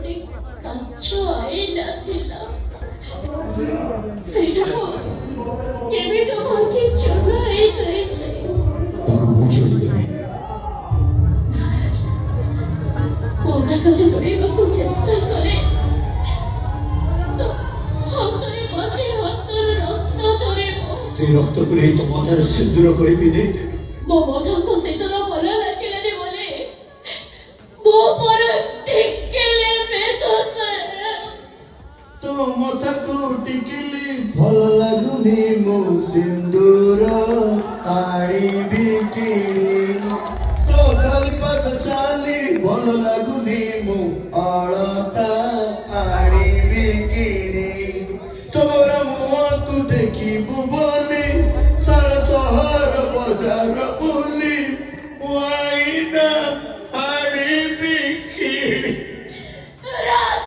ଗୋଟେ କାଚ ଆଇନା ଥିଲା ସେଇଟାକୁ କେମିତି ଭାଙ୍ଗି ଚୂନା ହେଇଯାଇଛି। ମୋ କାଗଜ ଧୋଇବାକୁ ଚେଷ୍ଟା କରେ ତ ହାତରେ ବାଜି ହାତରୁ ରକ୍ତ ଝରିବ। ସେ ରକ୍ତକୁ ନେଇ ତୋ ମଥାରେ ସିନ୍ଦୁର କରି ପିନ୍ଧେଇଦେବି। ମୋ ମଥାକୁ ସିନ୍ଦୁର ଭଲ ଲାଗିଲାନି ବୋଲି ମୋ ପରେ ଟିକିଲି ପିନ୍ଧୁଛେ। ତୋ ମଥାକୁ ଟିକିଲି ଭଲ ଲାଗୁନି, ମୁଁ ସିନ୍ଦୁର ଆଣିବି କି? ତୋ ଗାଲି ପାଦ ଚାଲି ଭଲ ଲାଗୁନି।